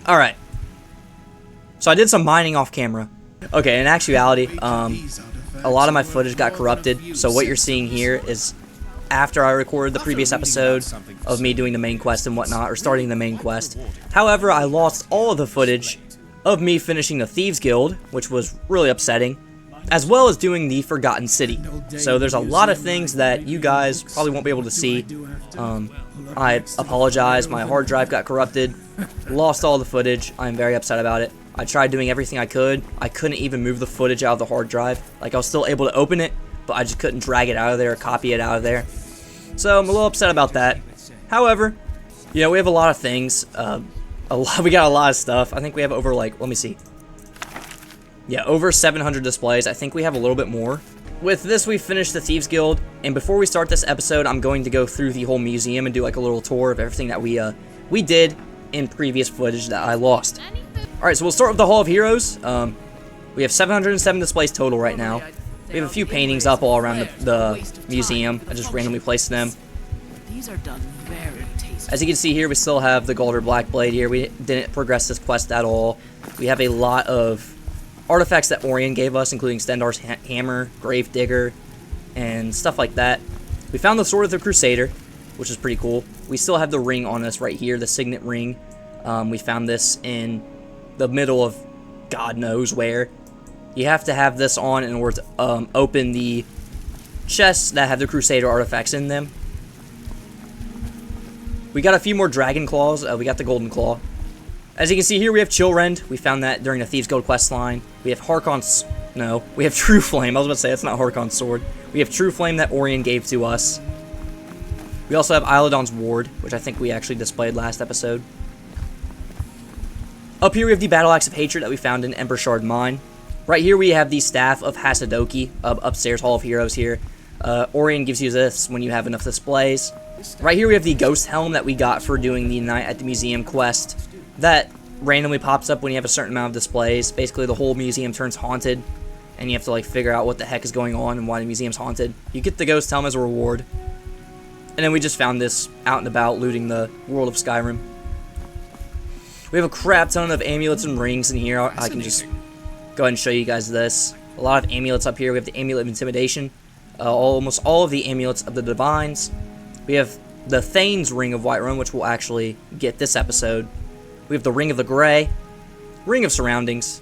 Alright. So I did some mining off camera. Okay, in actuality, a lot of my footage got corrupted. So what you're seeing here is after I recorded the previous episode of me doing the main quest and whatnot, or starting the main quest. However, I lost all of the footage of me finishing the Thieves Guild, which was really upsetting, as well as doing the Forgotten City. So there's a lot of things that you guys probably won't be able to see. I apologize, my hard drive got corrupted, lost all the footage. I'm very upset about it. I tried doing everything I could. I couldn't even move the footage out of the hard drive. Like, I was still able to open it, but I just couldn't drag it out of there or copy it out of there. So I'm a little upset about that. However, you know, we have a lot of things. We got a lot of stuff. I think we have over, like, let me see. Yeah, over 700 displays. I think we have a little bit more. With this, we finished the Thieves Guild, and before we start this episode, I'm going to go through the whole museum and do like a little tour of everything that we did in previous footage that I lost. Alright, so we'll start with the Hall of Heroes. We have 707 displays total right now. We have a few paintings up all around the museum. I just randomly placed them. These are done very tastefully. As you can see here, we still have the Gold or Black Blade here. We didn't progress this quest at all. We have a lot of artifacts that Orion gave us, including Stendarr's hammer, Grave Digger, and stuff like that. We found the Sword of the Crusader, which is pretty cool. We still have the ring on us right here, the Signet Ring. We found this in the middle of God knows where. You have to have this on in order to open the chests that have the Crusader artifacts in them. We got a few more Dragon Claws. We got the Golden Claw. As you can see here, we have Chillrend. We found that during the Thieves Guild quest line. We have we have True Flame. I was about to say, it's not Harkon's sword. We have True Flame that Orion gave to us. We also have Islodon's Ward, which I think we actually displayed last episode. Up here, we have the Battle Axe of Hatred that we found in Ember Shard Mine. Right here, we have the Staff of Hasadoki, upstairs Hall of Heroes here. Orion gives you this when you have enough displays. Right here, we have the Ghost Helm that we got for doing the Night at the Museum quest. That randomly pops up when you have a certain amount of displays. Basically, the whole museum turns haunted, and you have to like figure out what the heck is going on and why the museum's haunted. You get the Ghost Helm as a reward. And then we just found this out and about looting the world of Skyrim. We have a crap ton of amulets and rings in here. I can just go ahead and show you guys this. A lot of amulets up here. We have the Amulet of Intimidation. Almost all of the amulets of the Divines. We have the Thane's Ring of Whiterun, which we'll actually get this episode. We have the Ring of the Grey, Ring of Surroundings,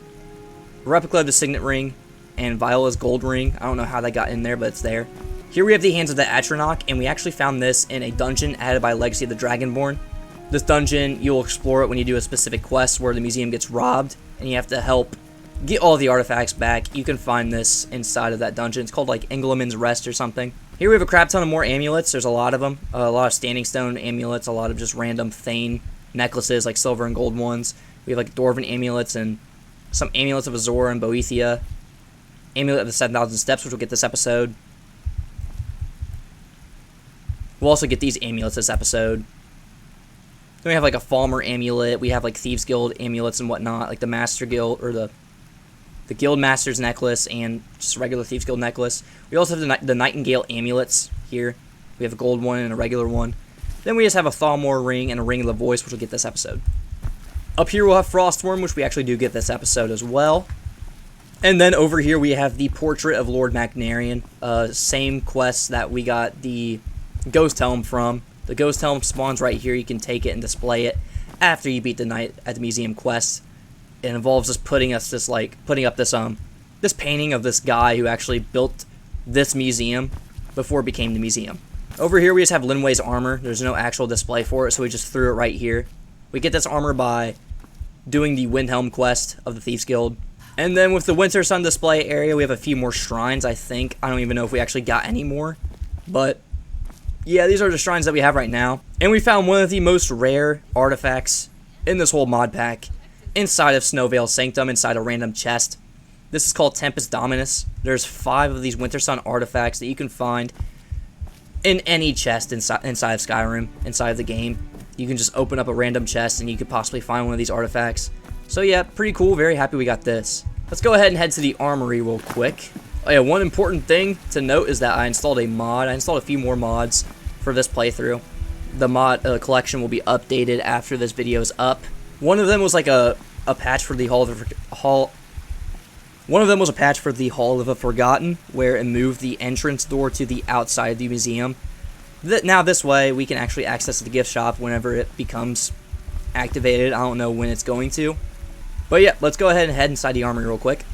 Replica of the Signet Ring, and Viola's Gold Ring. I don't know how that got in there, but it's there. Here we have the Hands of the Atronach, and we actually found this in a dungeon added by Legacy of the Dragonborn. This dungeon, you'll explore it when you do a specific quest where the museum gets robbed, and you have to help get all the artifacts back. You can find this inside of that dungeon. It's called like Engleman's Rest or something. Here we have a crap ton of more amulets. There's a lot of them. A lot of Standing Stone amulets, a lot of just random Thane necklaces, like silver and gold ones. We have like Dwarven amulets and some amulets of Azor and Boethia. Amulet of the 7,000 Steps, which we'll get this episode. We'll also get these amulets this episode. Then we have like a Falmer amulet. We have like Thieves Guild amulets and whatnot, like the Master Guild, or the Guild Master's necklace and just a regular Thieves Guild necklace. We also have the Nightingale amulets here. We have a gold one and a regular one. Then we just have a Thalmor ring and a Ring of the Voice, which we'll get this episode. Up here we'll have Frostworm, which we actually do get this episode as well. And then over here we have the Portrait of Lord Magnarian. Same quest that we got the Ghost Helm from. The Ghost Helm spawns right here. You can take it and display it after you beat the Night at the Museum quest. It involves just putting up this painting of this guy who actually built this museum before it became the museum. Over here we just have Linway's armor. There's no actual display for it, so we just threw it right here. We get this armor by doing the Windhelm quest of the Thieves Guild. And then with the Winter Sun display area, we have a few more shrines, I think. I don't even know if we actually got any more. But yeah, these are the shrines that we have right now. And we found one of the most rare artifacts in this whole mod pack inside of Snowveil Sanctum, inside a random chest. This is called Tempest Dominus. There's 5 of these Winter Sun artifacts that you can find in any chest inside of Skyrim, inside of the game. You can just open up a random chest and you could possibly find one of these artifacts. So yeah, pretty cool. Very happy we got this. Let's go ahead and head to the armory real quick. Oh yeah, one important thing to note is that I installed a mod. I installed a few more mods for this playthrough. The mod collection will be updated after this video is up. One of them was like a patch for the One of them was a patch for the Hall of the Forgotten, where it moved the entrance door to the outside of the museum. Now this way, we can actually access the gift shop whenever it becomes activated. I don't know when it's going to. But yeah, let's go ahead and head inside the armory real quick.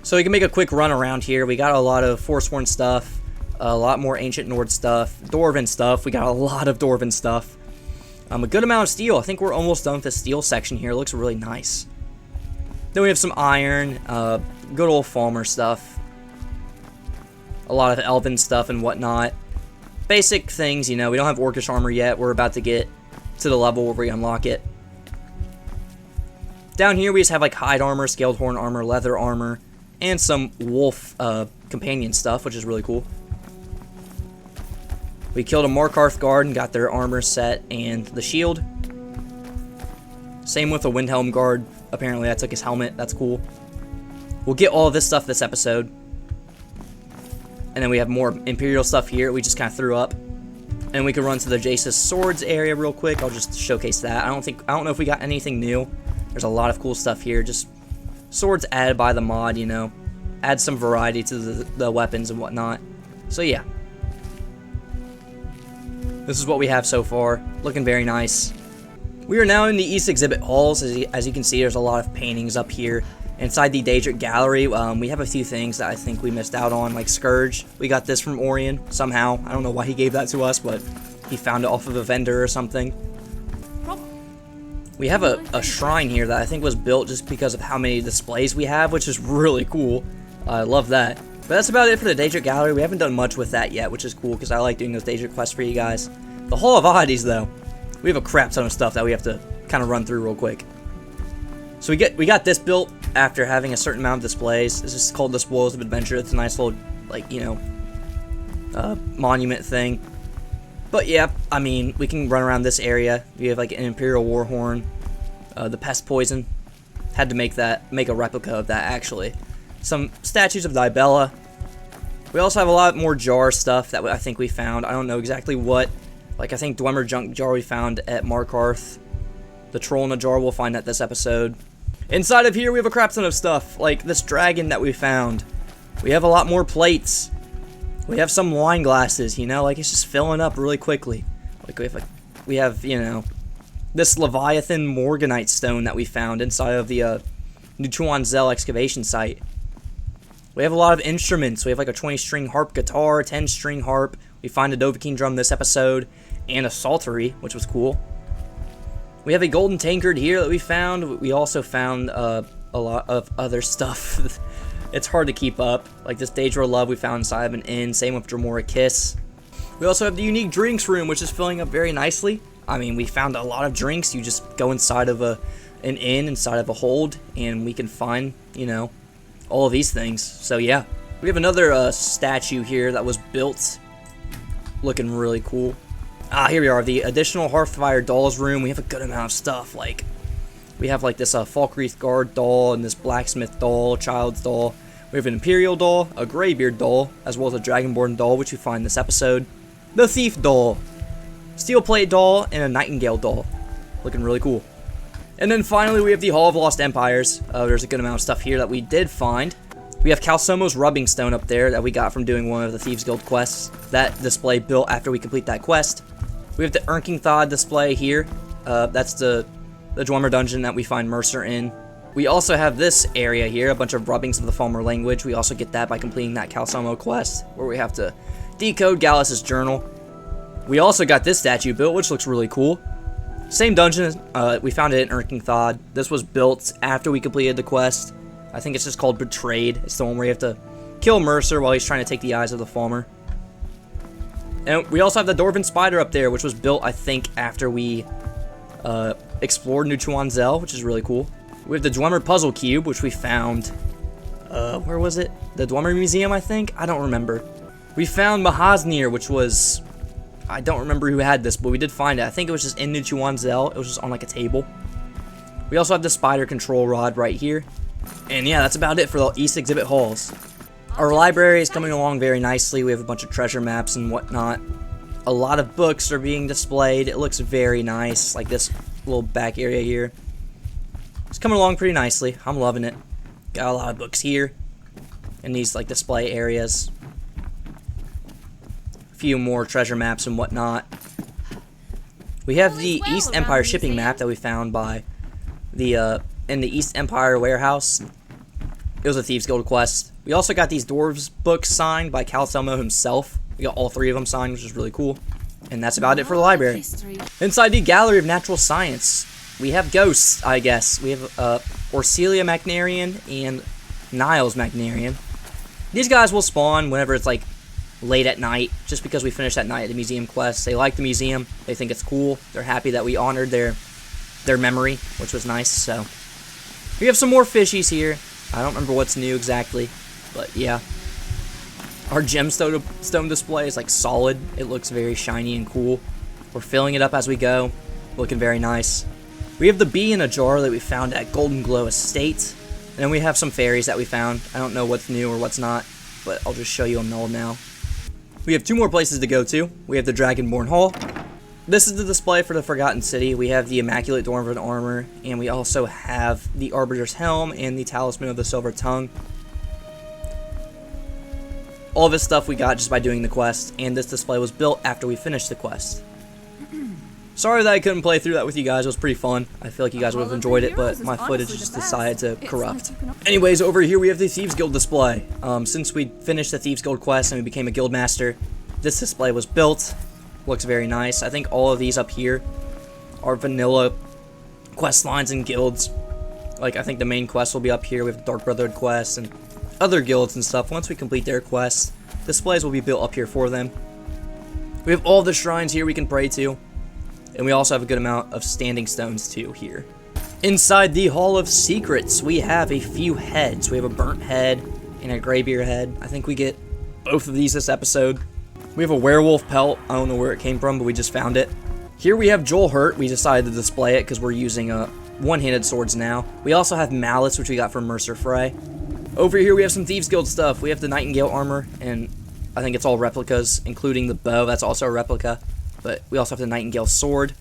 So we can make a quick run around here. We got a lot of Forsworn stuff, a lot more Ancient Nord stuff, Dwarven stuff. We got a lot of Dwarven stuff. A good amount of steel. I think we're almost done with the steel section here. It looks really nice. Then we have some iron, good old Falmer stuff, a lot of Elven stuff and whatnot. Basic things, you know, we don't have Orcish armor yet. We're about to get to the level where we unlock it. Down here we just have like hide armor, scaled horn armor, leather armor, and some wolf companion stuff, which is really cool. We killed a Markarth guard and got their armor set and the shield. Same with the Windhelm guard. Apparently I took his helmet. That's cool. We'll get all of this stuff this episode. And then we have more Imperial stuff here we just kind of threw up. And we can run to the Jace's swords area real quick. I'll just showcase that. I don't know if we got anything new. There's a lot of cool stuff here. Just swords added by the mod, you know. Add some variety to the weapons and whatnot. So yeah. This is what we have so far. Looking very nice. We are now in the East exhibit halls. As you can see, there's a lot of paintings up here. Inside the Daedric Gallery, we have a few things that I think we missed out on, like Scourge. We got this from Orion, somehow. I don't know why he gave that to us, but he found it off of a vendor or something. We have a shrine here that I think was built just because of how many displays we have, which is really cool. I love that. But that's about it for the Daedric Gallery. We haven't done much with that yet, which is cool because I like doing those Daedric quests for you guys. The Hall of Oddities, though. We have a crap ton of stuff that we have to kind of run through real quick. So we got this built after having a certain amount of displays. This is called the Spoils of Adventure. It's a nice little, like, you know, monument thing. But yeah, I mean, we can run around this area. We have like an Imperial Warhorn, the Pest Poison. Had to make a replica of that actually. Some statues of Dibella. We also have a lot more jar stuff that I think we found. I don't know exactly what. Like I think Dwemer Junk Jar we found at Markarth. The Troll in a Jar we'll find at this episode. Inside of here we have a crap ton of stuff, like this dragon that we found. We have a lot more plates. We have some wine glasses, you know, like it's just filling up really quickly. Like we have, you know, this Leviathan Morganite stone that we found inside of the Nuchuan Zell excavation site. We have a lot of instruments. We have like a 20-string harp guitar, 10-string harp. We find a Dovahkiin drum this episode, and a psaltery, which was cool. We have a golden tankard here that we found. We also found a lot of other stuff. It's hard to keep up. Like this Daedra Love we found inside of an inn. Same with Dremora Kiss. We also have the unique drinks room, which is filling up very nicely. I mean, we found a lot of drinks. You just go inside of an inn, inside of a hold, and we can find, you know, all of these things. So yeah. We have another statue here that was built. Looking really cool. Here we are, the additional Hearthfire Dolls room. We have a good amount of stuff. Like, we have like this Falkreath Guard doll and this Blacksmith doll, Child's doll. We have an Imperial doll, a Greybeard doll, as well as a Dragonborn doll, which we find in this episode. The Thief doll, Steel Plate doll, and a Nightingale doll. Looking really cool. And then finally, we have the Hall of Lost Empires. There's a good amount of stuff here that we did find. We have Calsomo's Rubbing Stone up there that we got from doing one of the Thieves Guild quests. That display built after we complete that quest. We have the Ernkingthod display here. That's the Dwemer dungeon that we find Mercer in. We also have this area here, a bunch of rubbings of the Falmer language. We also get that by completing that Calsomo quest, where we have to decode Gallus's journal. We also got this statue built, which looks really cool. Same dungeon, we found it in Ernkingthod. This was built after we completed the quest. I think it's just called Betrayed. It's the one where you have to kill Mercer while he's trying to take the eyes of the Falmer. And we also have the Dwarven Spider up there, which was built, I think, after we explored Nuchuan Zell, which is really cool. We have the Dwemer Puzzle Cube, which we found, where was it? The Dwemer Museum, I think? I don't remember. We found Mahasnir, which was, I don't remember who had this, but we did find it. I think it was just in Nuchuan Zell. It was just on like a table. We also have the Spider Control Rod right here. And yeah, that's about it for the East Exhibit Halls. Our library is coming along very nicely. We have a bunch of treasure maps and whatnot. A lot of books are being displayed. It looks very nice, like this little back area here. It's coming along pretty nicely. I'm loving it. Got a lot of books here in these like display areas. A few more treasure maps and whatnot. We have the East Empire shipping map that we found by the in the East Empire warehouse. It was a Thieves Guild quest. We also got these Dwarves books signed by Calcelmo himself. We got all 3 of them signed, which is really cool. And that's about it for the library. Inside the Gallery of Natural Science, we have ghosts, I guess. We have Orcelia Magnarian and Niles Magnarian. These guys will spawn whenever it's like late at night, just because we finished that night at the museum quest. They like the museum. They think it's cool. They're happy that we honored their memory, which was nice. So we have some more fishies here. I don't remember what's new exactly, but yeah. Our gemstone display is like solid. It looks very shiny and cool. We're filling it up as we go. Looking very nice. We have the bee in a jar that we found at Golden Glow Estate. And then we have some fairies that we found. I don't know what's new or what's not, but I'll just show you them all now. We have 2 more places to go to. We have the Dragonborn Hall. This is the display for the Forgotten City. We have the Immaculate Dwarven Armor, and we also have the Arbiter's Helm and the Talisman of the Silver Tongue. All this stuff we got just by doing the quest, and this display was built after we finished the quest. Sorry that I couldn't play through that with you guys. It was pretty fun. I feel like you guys would have enjoyed it, but my footage just decided to corrupt. Anyways, over here we have the Thieves Guild display. Since we finished the Thieves Guild quest and we became a guild master, this display was built. Looks very nice. I think all of these up here are vanilla quest lines and guilds. Like, I think the main quest will be up here. We have the Dark Brotherhood quest and other guilds and stuff. Once we complete their quests, displays will be built up here for them. We have all the shrines here we can pray to. And we also have a good amount of standing stones too here. Inside the Hall of Secrets, we have a few heads. We have a burnt head and a graybeard head. I think we get both of these this episode. We have a werewolf pelt. I don't know where it came from, but we just found it. Here we have Joel Hurt. We decided to display it because we're using one-handed swords now. We also have Malice, which we got from Mercer Frey. Over here we have some Thieves Guild stuff. We have the Nightingale armor, and I think it's all replicas, including the bow. That's also a replica. But we also have the Nightingale sword.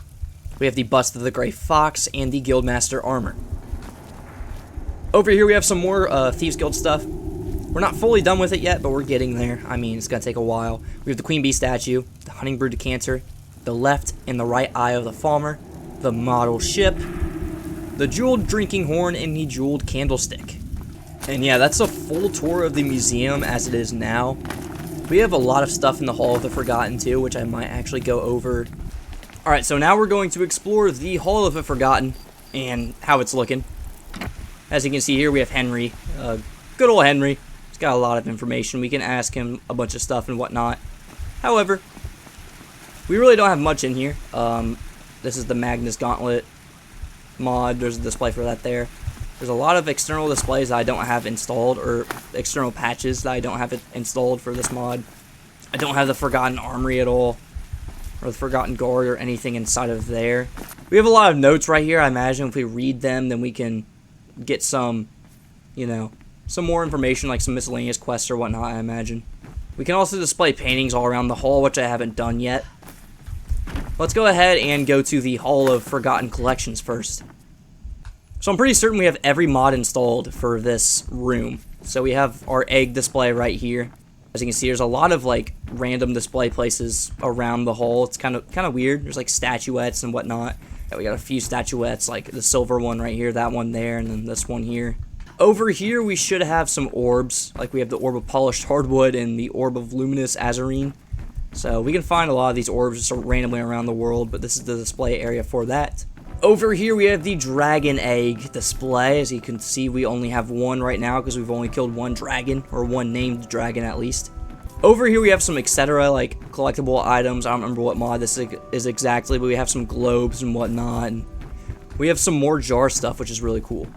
We have the bust of the Grey Fox and the Guildmaster armor. Over here we have some more Thieves Guild stuff. We're not fully done with it yet, but we're getting there. I mean, it's going to take a while. We have the Queen Bee statue, the Hunting Brew decanter, the left and the right eye of the Falmer, the model ship, the jeweled drinking horn, and the jeweled candlestick. And yeah, that's a full tour of the museum as it is now. We have a lot of stuff in the Hall of the Forgotten too, which I might actually go over. Alright, so now we're going to explore the Hall of the Forgotten and how it's looking. As you can see here, we have Henry. Good old Henry. He's got a lot of information. We can ask him a bunch of stuff and whatnot. However, we really don't have much in here. This is the Magnus Gauntlet mod. There's a display for that there. There's a lot of external displays that I don't have installed, or external patches that I don't have installed for this mod. I don't have the Forgotten Armory at all, or the Forgotten Guard, or anything inside of there. We have a lot of notes right here. I imagine if we read them, then we can get some, you know, some more information, like some miscellaneous quests or whatnot, I imagine. We can also display paintings all around the hall, which I haven't done yet. Let's go ahead and go to the Hall of Forgotten Collections first. So I'm pretty certain we have every mod installed for this room. So we have our egg display right here. As you can see, there's a lot of like random display places around the hall. It's kind of weird. There's like statuettes and whatnot. Yeah, we got a few statuettes, like the silver one right here, that one there, and then this one here. Over here, we should have some orbs. Like we have the Orb of Polished Hardwood and the Orb of Luminous Azurine. So we can find a lot of these orbs just randomly around the world, but this is the display area for that. Over here we have the Dragon Egg display. As you can see, we only have one right now because we've only killed one dragon, or one named dragon at least. Over here we have some etc. like collectible items. I don't remember what mod this is exactly, but we have some globes and whatnot. And we have some more jar stuff, which is really cool.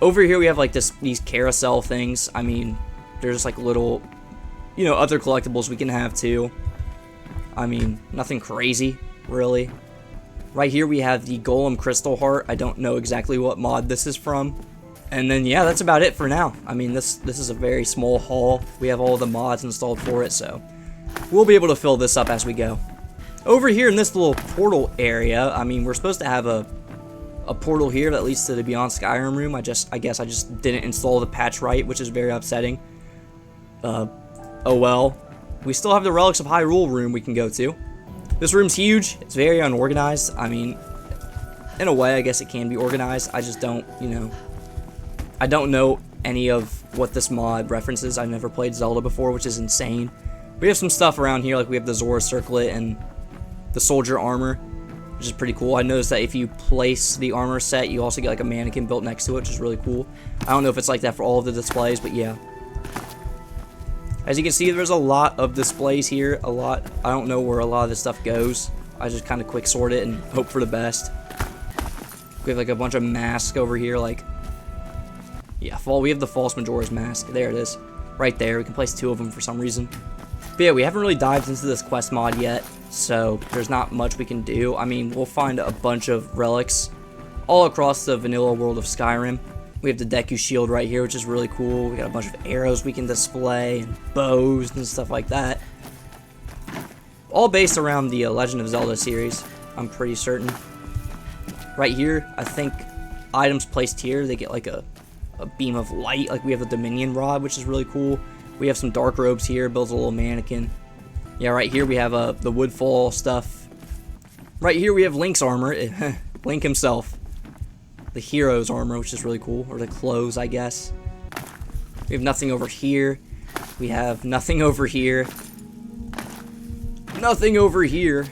Over here we have like these carousel things. I mean, there's like little, you know, other collectibles we can have too. I mean, nothing crazy, really. Right here we have the Golem Crystal Heart. I don't know exactly what mod this is from. And then yeah, that's about it for now. I mean, this is a very small haul. We have all the mods installed for it, so we'll be able to fill this up as we go. Over here in this little portal area, I mean, we're supposed to have a a portal here that leads to the Beyond Skyrim room. I guess I just didn't install the patch right, which is very upsetting. Oh well. We still have the Relics of Hyrule room we can go to. This room's huge. It's very unorganized. I mean, in a way, I guess it can be organized. I just don't, you know, I don't know any of what this mod references. I've never played Zelda before, which is insane. We have some stuff around here, like we have the Zora circlet and the soldier armor, which is pretty cool. I noticed that if you place the armor set, you also get like a mannequin built next to it, which is really cool. I don't know if it's like that for all of the displays, but yeah. As you can see, there's a lot of displays here. I don't know where a lot of this stuff goes. I just kind of quick sort it and hope for the best. We have like a bunch of masks over here, like, yeah, we have the False Majora's Mask. There it is. Right there. We can place 2 of them for some reason. But yeah, we haven't really dived into this quest mod yet, so there's not much we can do. I mean, we'll find a bunch of relics all across the vanilla world of Skyrim. We have the Deku shield right here, which is really cool. We got a bunch of arrows we can display, and bows and stuff like that. All based around the Legend of Zelda series, I'm pretty certain. Right here, I think items placed here, they get like a beam of light. Like we have the Dominion Rod, which is really cool. We have some dark robes here, builds a little mannequin. Yeah, right here we have the Woodfall stuff. Right here we have Link's armor, Link himself. The hero's armor, which is really cool, or the clothes, I guess. We have nothing over here. We have nothing over here. Nothing over here.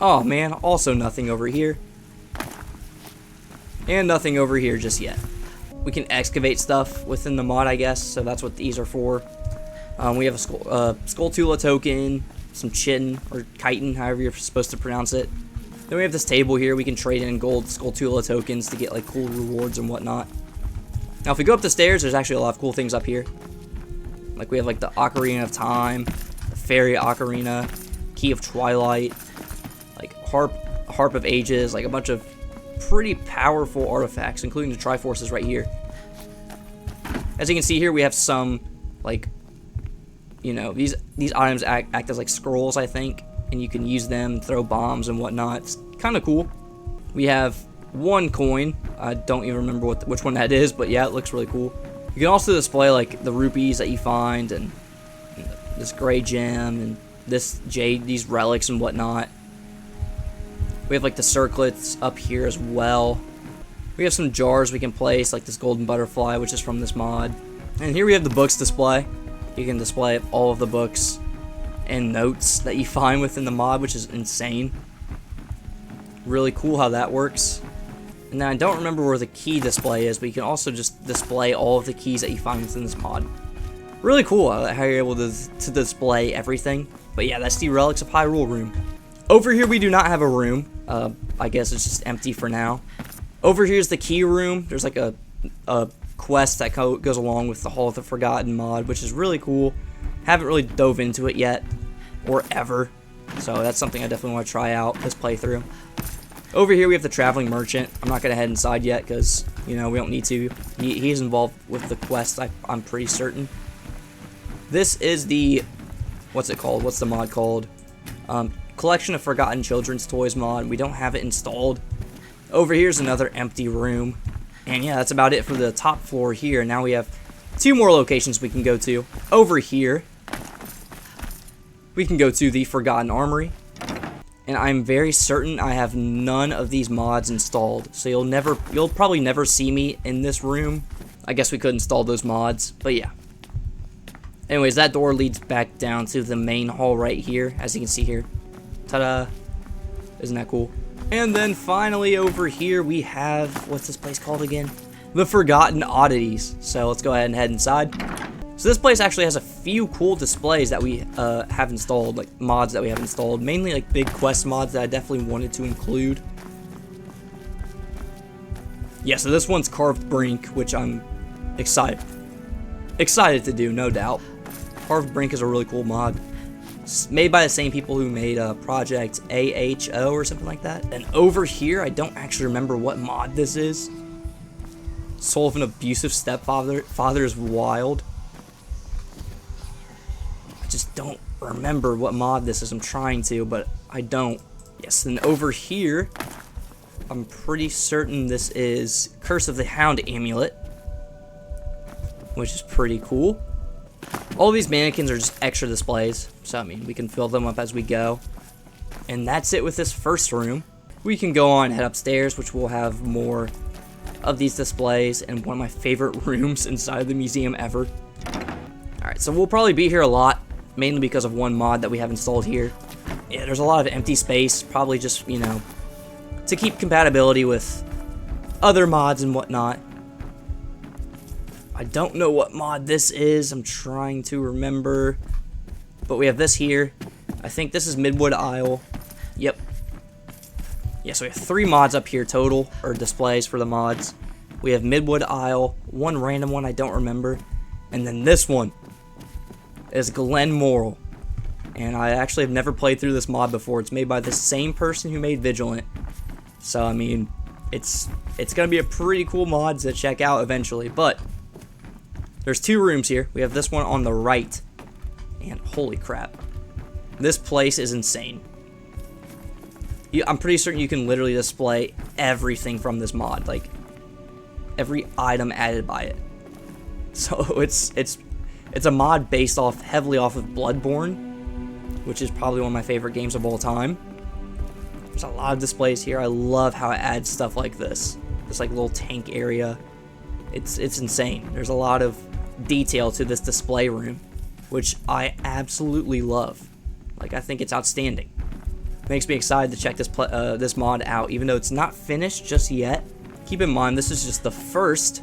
Oh man, also nothing over here. And nothing over here just yet. We can excavate stuff within the mod, I guess, so that's what these are for. We have a Skulltula token, some chitin, or chitin, however you're supposed to pronounce it. Then we have this table here. We can trade in gold Skulltula tokens to get like cool rewards and whatnot. Now if we go up the stairs, there's actually a lot of cool things up here. Like we have like the Ocarina of Time, the Fairy Ocarina, Key of Twilight, like Harp of Ages, like a bunch of pretty powerful artifacts, including the Triforces right here. As you can see here, we have some, like, you know, these items act as like scrolls, I think, and you can use them, throw bombs and whatnot. It's kind of cool. We have 1 coin. I don't even remember which one that is, but yeah, it looks really cool. You can also display like the rupees that you find, and this gray gem, and this jade, these relics and whatnot. We have like the circlets up here as well. We have some jars we can place, like this golden butterfly, which is from this mod. And here we have the books display. You can display all of the books and notes that you find within the mod, which is insane. Really cool how that works. And then I don't remember where the key display is, but you can also just display all of the keys that you find within this mod. Really cool how you're able to display everything. But yeah, that's the Relics of Hyrule room. Over here we do not have a room. I guess it's just empty for now. Over here is the key room. There's like a quest that goes along with the Hall of the Forgotten mod, which is really cool. Haven't really dove into it yet, or ever. So that's something I definitely want to try out this playthrough. Over here we have the Traveling Merchant. I'm not going to head inside yet because, you know, we don't need to. He's involved with the quest, I'm pretty certain. This is the, what's it called? What's the mod called? Collection of Forgotten Children's Toys mod. We don't have it installed. Over here's another empty room. And yeah, that's about it for the top floor here. Now we have 2 more locations we can go to. Over here, we can go to the Forgotten Armory. And I'm very certain I have none of these mods installed. So you'll probably never see me in this room. I guess we could install those mods, but yeah. Anyways, that door leads back down to the main hall right here, as you can see here. Ta-da! Isn't that cool? And then finally over here we have, what's this place called again? The Forgotten Oddities. So let's go ahead and head inside. So this place actually has a few cool displays that we have installed, like mods that we have installed. Mainly like big quest mods that I definitely wanted to include. Yeah, so this one's Carved Brink, which I'm excited to do, no doubt. Carved Brink is a really cool mod. It's made by the same people who made Project AHO or something like that. And over here, I don't actually remember what mod this is. Soul of an Abusive Stepfather. Father is Wild. I just don't remember what mod this is. I'm trying to, but I don't. Yes, and over here, I'm pretty certain this is Curse of the Hound amulet, which is pretty cool. All these mannequins are just extra displays, so I mean, we can fill them up as we go. And that's it with this first room. We can go on and head upstairs, which will have more of these displays and one of my favorite rooms inside the museum ever. Alright, so we'll probably be here a lot, mainly because of one mod that we have installed here. Yeah, there's a lot of empty space, probably just, you know, to keep compatibility with other mods and whatnot. I don't know what mod this is, I'm trying to remember. But we have this here. I think this is Midwood Isle. Yep. Yeah, so we have 3 mods up here total, or displays for the mods. We have Midwood Isle, one random one I don't remember, and then this one is Glen Moral. And I actually have never played through this mod before. It's made by the same person who made Vigilant. So, I mean, it's going to be a pretty cool mod to check out eventually. But there's 2 rooms here. We have this one on the right. And holy crap. This place is insane. I'm pretty certain you can literally display everything from this mod. Like, every item added by it. So, it's a mod based heavily off of Bloodborne, which is probably one of my favorite games of all time. There's a lot of displays here. I love how it adds stuff like this. This like little tank area. It's insane. There's a lot of detail to this display room, which I absolutely love. Like, I think it's outstanding. Makes me excited to check this mod out, even though it's not finished just yet. Keep in mind, this is just the first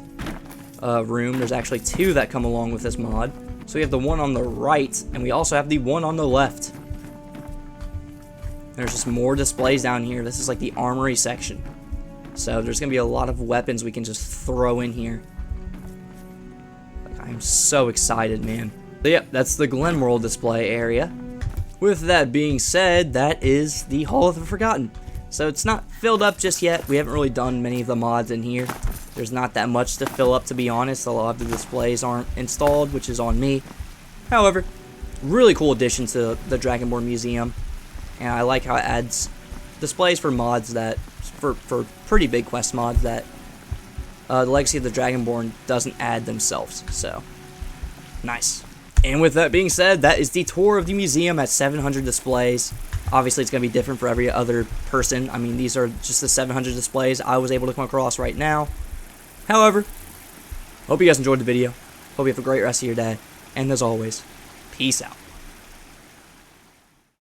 room. There's actually 2 that come along with this mod. So we have the one on the right, and we also have the one on the left. There's just more displays down here. This is like the armory section. So there's going to be a lot of weapons we can just throw in here. Like, I'm so excited, man. So yeah, that's the Glenmoral display area. With that being said, that is the Hall of the Forgotten. So it's not filled up just yet. We haven't really done many of the mods in here. There's not that much to fill up, to be honest. A lot of the displays aren't installed, which is on me. However, really cool addition to the Dragonborn Museum. And I like how it adds displays for mods that, for pretty big quest mods that the Legacy of the Dragonborn doesn't add themselves. So, nice. And with that being said, that is the tour of the museum at 700 displays. Obviously, it's going to be different for every other person. I mean, these are just the 700 displays I was able to come across right now. However, hope you guys enjoyed the video. Hope you have a great rest of your day. And as always, peace out.